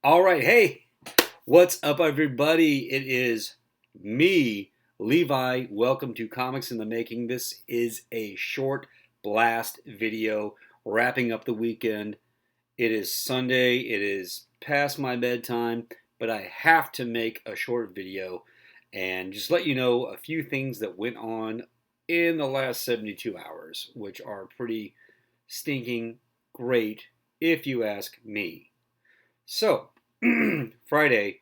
All right, hey, what's up, everybody? It is me, Levi. Welcome to Comics in the Making. This is a short blast video wrapping up the weekend. It is Sunday. It is past my bedtime, but I have to make a short video and just let you know a few things that went on in the last 72 hours, which are pretty stinking great if you ask me. So, Friday,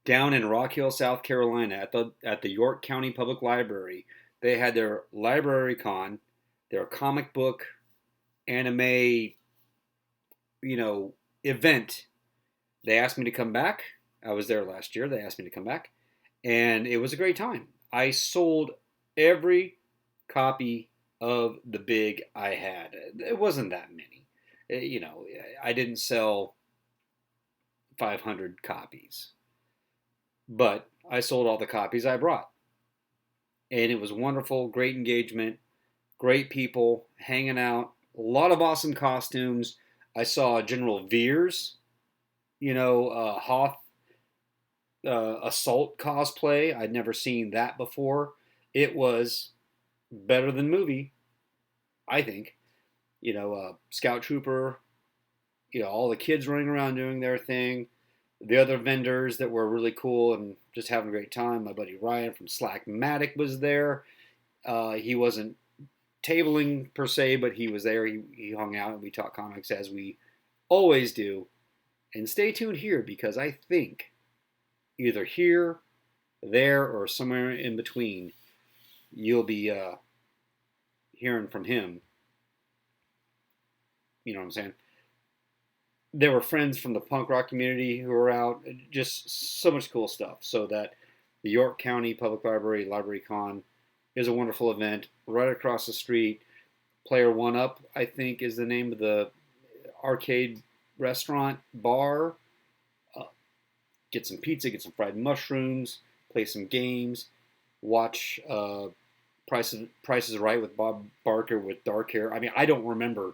down in Rock Hill, South Carolina, at the York County Public Library, they had their LibraryCon, their comic book anime, event. They asked me to come back. I was there last year. They asked me to come back, and it was a great time. I sold every copy of the big I had. It wasn't that many. I didn't sell 500 copies. But I sold all the copies I brought. And it was wonderful, great engagement, great people hanging out, a lot of awesome costumes. I saw General Veers, Hoth assault cosplay. I'd never seen that before. It was better than movie, I think. Scout Trooper, all the kids running around doing their thing. The other vendors that were really cool and just having a great time. My buddy Ryan from Slackmatic was there. He wasn't tabling per se, but he was there. He hung out and we talked comics as we always do. And stay tuned here because I think either here, there, or somewhere in between, you'll be hearing from him. You know what I'm saying? There were friends from the punk rock community who were out. Just so much cool stuff. So that the York County Public Library LibraryCon is a wonderful event. Right across the street, Player One Up, I think, is the name of the arcade restaurant bar. Get some pizza, get some fried mushrooms, play some games, watch Price is Right with Bob Barker with dark hair. I mean, I don't remember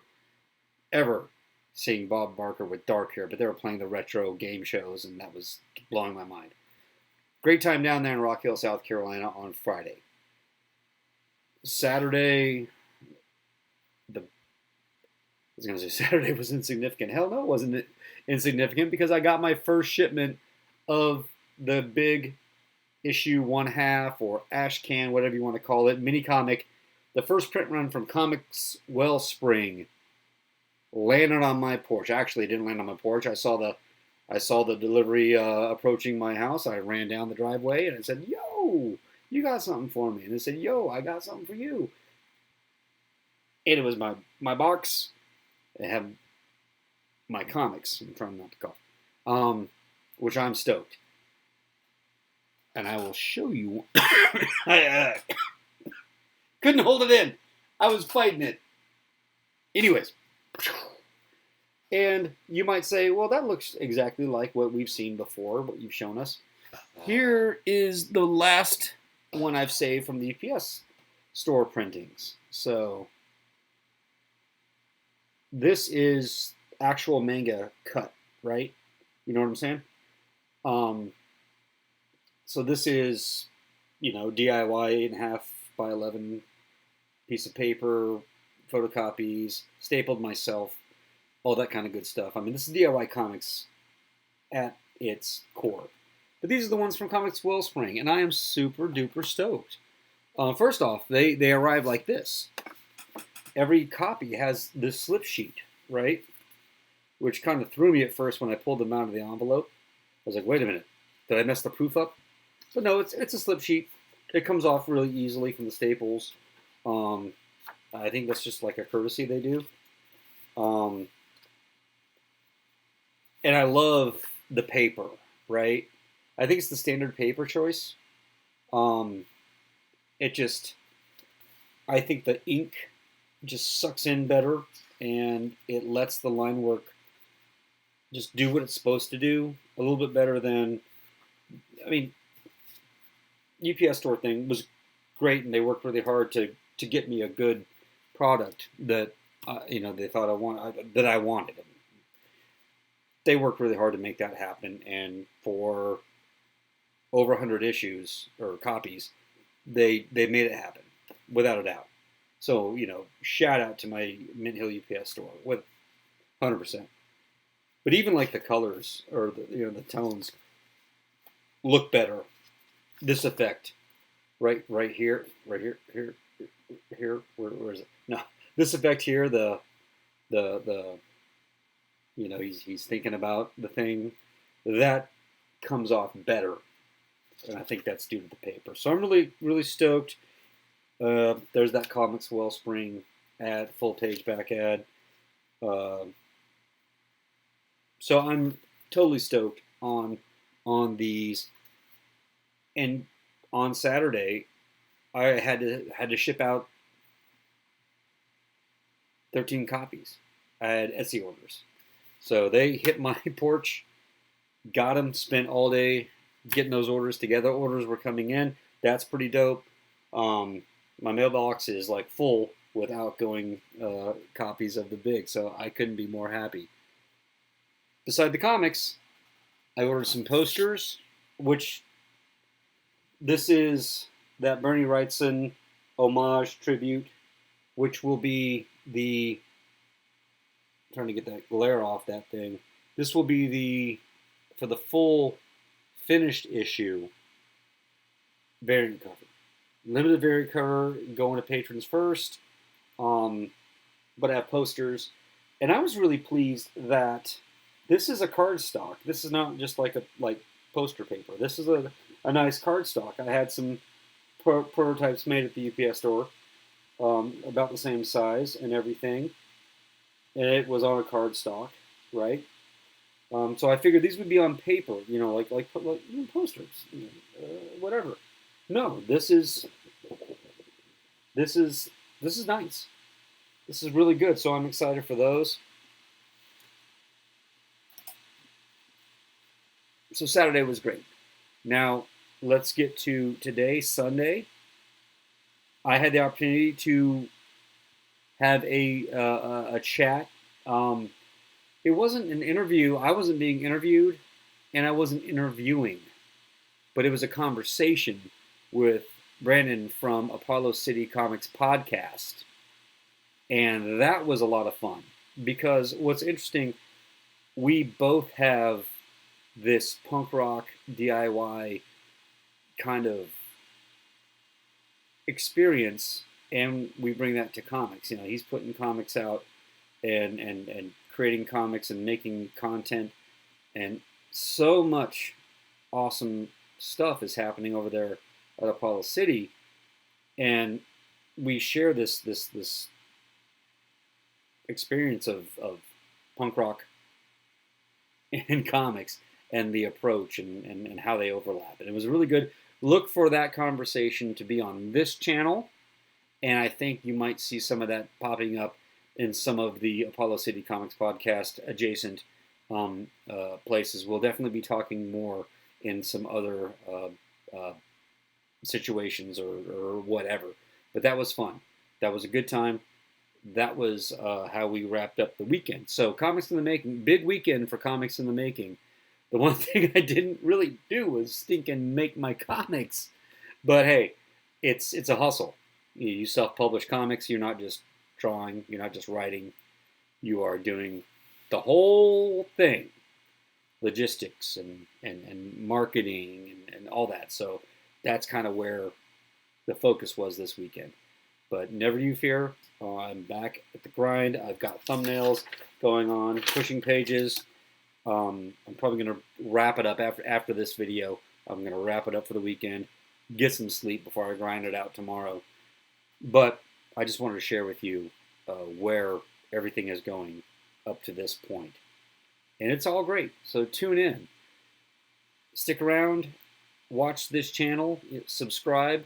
ever seeing Bob Barker with dark hair, but they were playing the retro game shows, and that was blowing my mind. Great time down there in Rock Hill, South Carolina on Friday. Saturday, I was going to say Saturday was insignificant. Hell no, it wasn't insignificant because I got my first shipment of the big issue 1/2 or ash can, whatever you want to call it, mini comic. The first print run from Comics Wellspring landed on my porch. Actually, it didn't land on my porch. I saw the delivery approaching my house. I ran down the driveway and I said, "Yo, you got something for me?" And they said, "Yo, I got something for you." And it was my box. It had my comics. I'm trying not to cough. Which I'm stoked. And I will show you. I couldn't hold it in. I was fighting it. Anyways. And you might say, well, that looks exactly like what we've seen before, what you've shown us. Here is the last one I've saved from the UPS store printings. So this is actual manga cut, right? You know what I'm saying? So this is, DIY 8.5 by 11 piece of paper, photocopies, stapled myself, all that kind of good stuff. I mean, this is DIY comics at its core. But these are the ones from Comics Wellspring, and I am super duper stoked. First off, they arrive like this. Every copy has this slip sheet, right? Which kind of threw me at first when I pulled them out of the envelope. I was like, wait a minute, did I mess the proof up? But no, it's a slip sheet. It comes off really easily from the staples. I think that's just like a courtesy they do. And I love the paper, right? I think it's the standard paper choice. I think the ink just sucks in better and it lets the line work just do what it's supposed to do a little bit better than, UPS store thing was great and they worked really hard to get me a good product that they thought I wanted. they worked really hard to make that happen, and for over 100 issues or copies, they made it happen without a doubt. So shout out to my Mint Hill UPS store with 100%. But even like the colors or the tones look better. This effect, right here, here. Where is it? No, this effect here. The he's thinking about the thing that comes off better, and I think that's due to the paper. So I'm really stoked. There's that Comics Wellspring ad, full page back ad. So I'm totally stoked on these. And on Saturday, I had to ship out 13 copies. I had Etsy orders, so they hit my porch. Got them. Spent all day getting those orders together. Orders were coming in. That's pretty dope. My mailbox is like full with outgoing copies of the big, so I couldn't be more happy. Beside the comics, I ordered some posters, which this is that Bernie Wrightson homage tribute, which will be the, I'm trying to get that glare off that thing. This will be for the full finished issue variant cover. Limited variant cover going to patrons first, but I have posters. And I was really pleased that this is a cardstock. This is not just like poster paper. This is a nice cardstock. I had some prototypes made at the UPS store, about the same size and everything, and it was on a cardstock, right? So I figured these would be on paper, like posters, whatever. No, this is nice. This is really good. So I'm excited for those. So Saturday was great. Now let's get to today, Sunday. I had the opportunity to have a chat. It wasn't an interview. I wasn't being interviewed, and I wasn't interviewing, but it was a conversation with Brandon from Apollo City Comics podcast, and that was a lot of fun because what's interesting, we both have this punk rock DIY kind of experience, and we bring that to comics. He's putting comics out and creating comics and making content, and so much awesome stuff is happening over there at Apollo City, and we share this experience of punk rock and comics and the approach and how they overlap. And it was really good. Look for that conversation to be on this channel, and I think you might see some of that popping up in some of the Apollo City Comics podcast adjacent places. We'll definitely be talking more in some other situations or whatever. But that was fun. That was a good time. That was how we wrapped up the weekend. So Comics in the Making, big weekend for Comics in the Making. The one thing I didn't really do was stinking make my comics. But hey, it's a hustle. You self-publish comics. You're not just drawing. You're not just writing. You are doing the whole thing. Logistics and marketing and all that. So that's kind of where the focus was this weekend. But never you fear. I'm back at the grind. I've got thumbnails going on, pushing pages. I'm probably going to wrap it up after this video. I'm going to wrap it up for the weekend, get some sleep before I grind it out tomorrow. But I just wanted to share with you where everything is going up to this point. And it's all great. So tune in. Stick around. Watch this channel. Subscribe.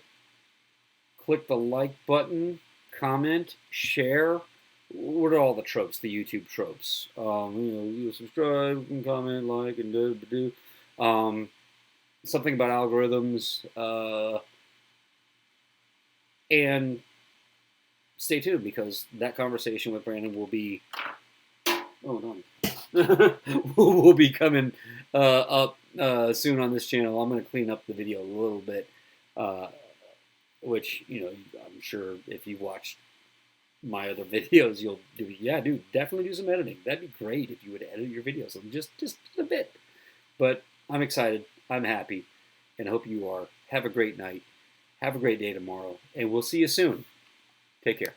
Click the like button. Comment. Share. What are all the tropes, the YouTube tropes? You subscribe, and comment, like, and do. Something about algorithms. And stay tuned because that conversation with Brandon will be. Oh, no. will be coming up soon on this channel. I'm going to clean up the video a little bit, which, I'm sure if you watched my other videos, you'll do. Yeah, dude, definitely do some editing. That'd be great if you would edit your videos just a bit. But I'm excited. I'm happy, and I hope you are. Have a great night. Have a great day tomorrow, and we'll see you soon. Take care.